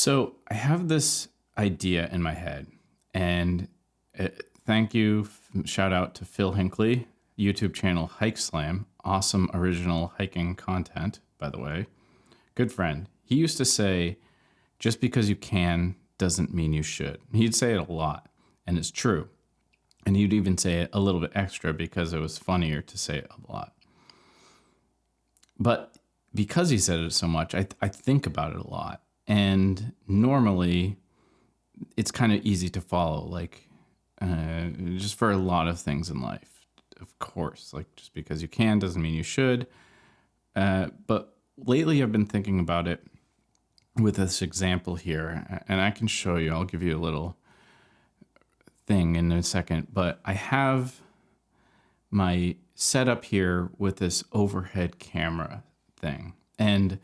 So I have this idea in my head, and thank you. Shout out to Phil Hinckley, YouTube channel Hike Slam. Awesome original hiking content, by the way. Good friend. He used to say, just because you can doesn't mean you should. He'd say it a lot, and it's true. And he'd even say it a little bit extra because it was funnier to say it a lot. But because he said it so much, I think about it a lot. And normally it's kind of easy to follow, like just for a lot of things in life. Of course, like just because you can doesn't mean you should. But lately I've been thinking about it with this example here, and I can show you. I'll give you a little thing in a second, but I have my setup here with this overhead camera thing. And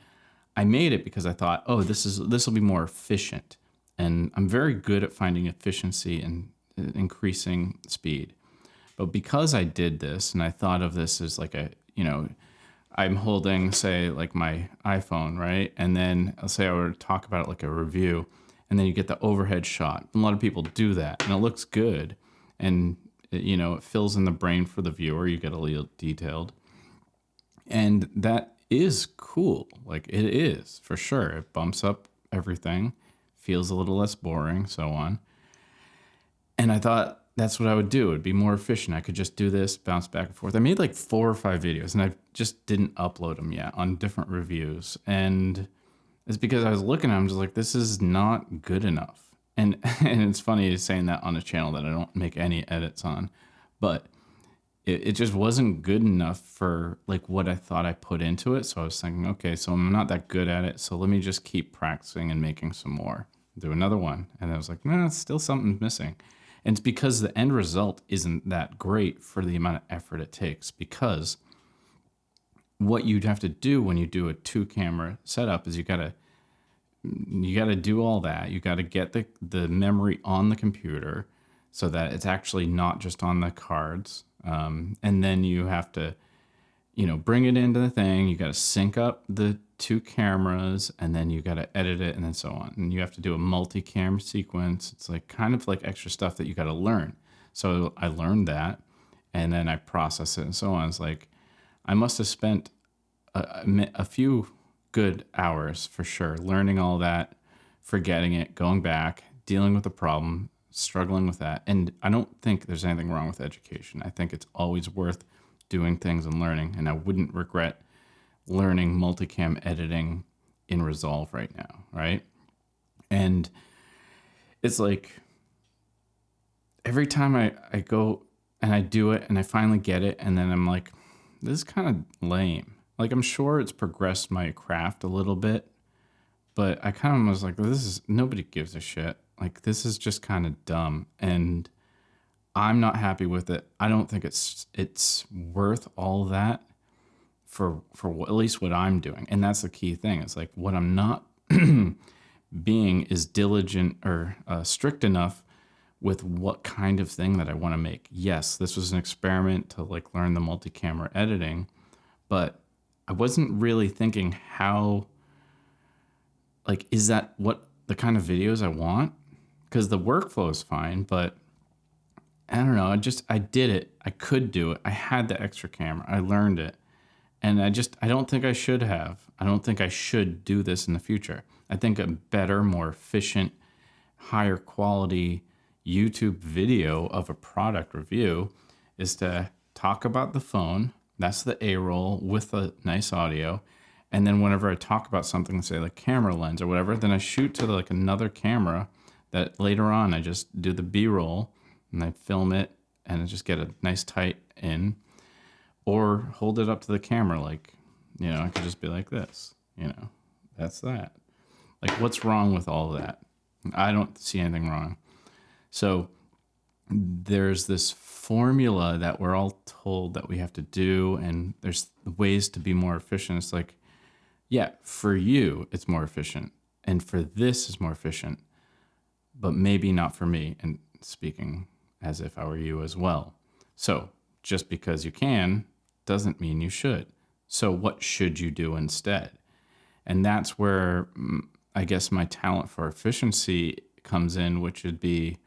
I made it because I thought, oh, this will be more efficient. And I'm very good at finding efficiency and increasing speed. But because I did this and I thought of this as like I'm holding, say, like my iPhone, right? And then I'll say I were to talk about it like a review, and then you get the overhead shot. And a lot of people do that, and it looks good. And, it fills in the brain for the viewer. You get a little detailed. And that is cool. Like, it is, for sure. It bumps up everything, feels a little less boring, so on. And I thought that's what I would do. It'd be more efficient. I could just do this, bounce back and forth. I made like 4 or 5 videos, and I just didn't upload them yet on different reviews. And it's because I was looking at them just like, this is not good enough. And it's funny saying that on a channel that I don't make any edits on. But it just wasn't good enough for like what I thought I put into it. So I was thinking, okay, so I'm not that good at it. So let me just keep practicing and making some more. Do another one. And I was like, no, it's still something missing. And it's because the end result isn't that great for the amount of effort it takes. Because what you'd have to do when you do a 2-camera setup is you gotta do all that. You gotta get the memory on the computer so that it's actually not just on the cards. And then you have to, bring it into the thing. You got to sync up the 2 cameras, and then you got to edit it, and then so on. And you have to do a multi-camera sequence. It's like kind of like extra stuff that you got to learn. So I learned that, and then I process it and so on. It's like I must have spent a few good hours for sure learning all that, forgetting it, going back, dealing with the problem, struggling with that. And I don't think there's anything wrong with education. I think it's always worth doing things and learning. And I wouldn't regret learning multicam editing in Resolve right now, right? And it's like every time I go and I do it and I finally get it, and then I'm like, this is kind of lame. Like, I'm sure it's progressed my craft a little bit, but I kind of was like, nobody gives a shit. Like, this is just kind of dumb, and I'm not happy with it. I don't think it's worth all that for at least what I'm doing. And that's the key thing. It's like what I'm not being is diligent or strict enough with what kind of thing that I want to make. Yes, this was an experiment to like learn the multi-camera editing, but I wasn't really thinking how, like, is that what the kind of videos I want? Because the workflow is fine, but I don't know. I did it. I could do it. I had the extra camera. I learned it. And I don't think I should have. I don't think I should do this in the future. I think a better, more efficient, higher quality YouTube video of a product review is to talk about the phone. That's the A-roll with a nice audio. And then whenever I talk about something, say like camera lens or whatever, then I shoot to like another camera that later on I just do the B-roll and I film it and I just get a nice tight in, or hold it up to the camera. Like, I could just be like this, that's that. Like, what's wrong with all of that? I don't see anything wrong. So there's this formula that we're all told that we have to do, and there's ways to be more efficient. It's like, yeah, for you, it's more efficient. And for this is more efficient, but maybe not for me. And speaking as if I were you as well. So just because you can doesn't mean you should. So what should you do instead? And that's where I guess my talent for efficiency comes in, which would be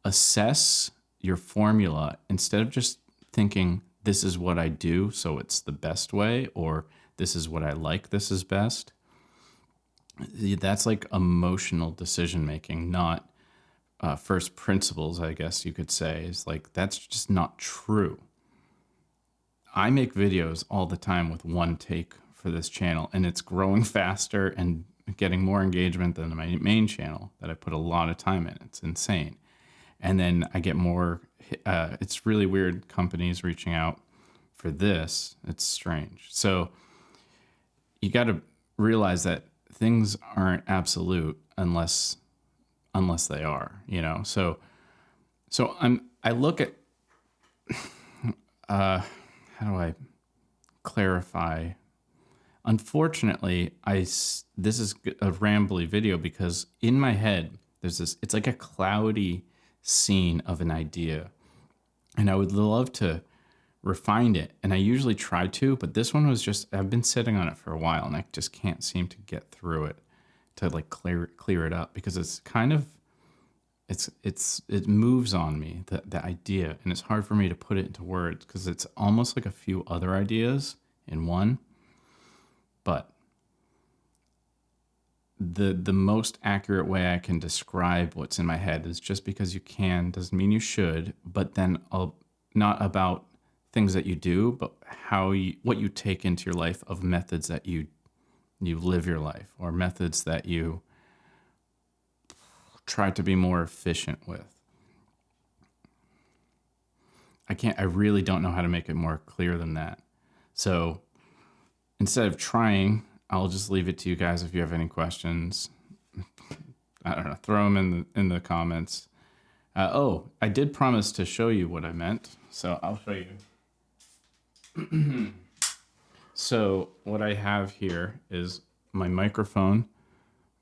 assess your formula instead of just thinking this is what I do, so it's the best way, or this is what I like, this is best. That's like emotional decision making, not first principles, I guess you could say. Is like, that's just not true. I make videos all the time with one take for this channel, and it's growing faster and getting more engagement than my main channel that I put a lot of time in. It's insane. And then I get more, it's really weird, companies reaching out for this. It's strange. So you got to realize that things aren't absolute unless they are, you know. So I look at how do I clarify? Unfortunately, this is a rambly video because in my head there's this, it's like a cloudy scene of an idea, and I would love to refine it, and I usually try to, but this one was just, I've been sitting on it for a while and I just can't seem to get through it to like clear it up, because it's kind of, it moves on me, the idea, and it's hard for me to put it into words because it's almost like a few other ideas in one. But the most accurate way I can describe what's in my head is, just because you can doesn't mean you should, but then not about things that you do, but what you take into your life of methods that you live your life, or methods that you try to be more efficient with. I really don't know how to make it more clear than that. So instead of trying, I'll just leave it to you guys. If you have any questions, I don't know, throw them in the comments. Oh, I did promise to show you what I meant, so I'll show you. So what I have here is my microphone,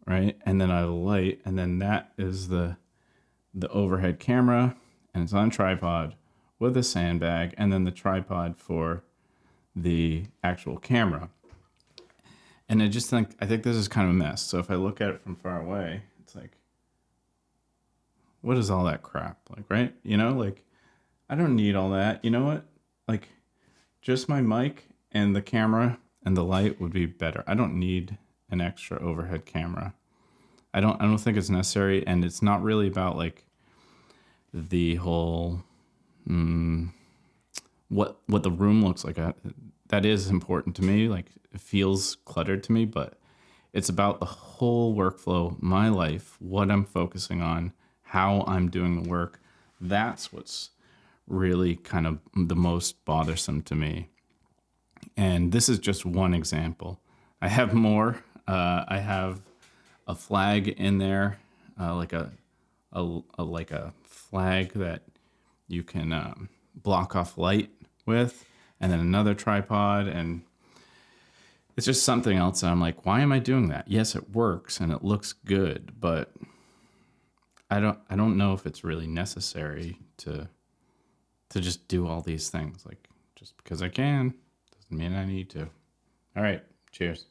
right? And then I have a light, and then that is the overhead camera, and it's on a tripod with a sandbag, and then the tripod for the actual camera. And I think this is kind of a mess. So if I look at it from far away, it's like, what is all that crap? Like, right? You know, like, I don't need all that. You know what? Like, just my mic and the camera and the light would be better. I don't need an extra overhead camera. I don't think it's necessary, and it's not really about like the whole what the room looks like. That is important to me. Like, it feels cluttered to me, but it's about the whole workflow, my life, what I'm focusing on, how I'm doing the work. That's what's really kind of the most bothersome to me. And this is just one example. I have more. I have a flag in there, like a flag that you can block off light with, and then another tripod, and it's just something else. And I'm like, why am I doing that? Yes, it works and it looks good, but I don't know if it's really necessary to just do all these things. Like, just because I can doesn't mean I need to. All right, cheers.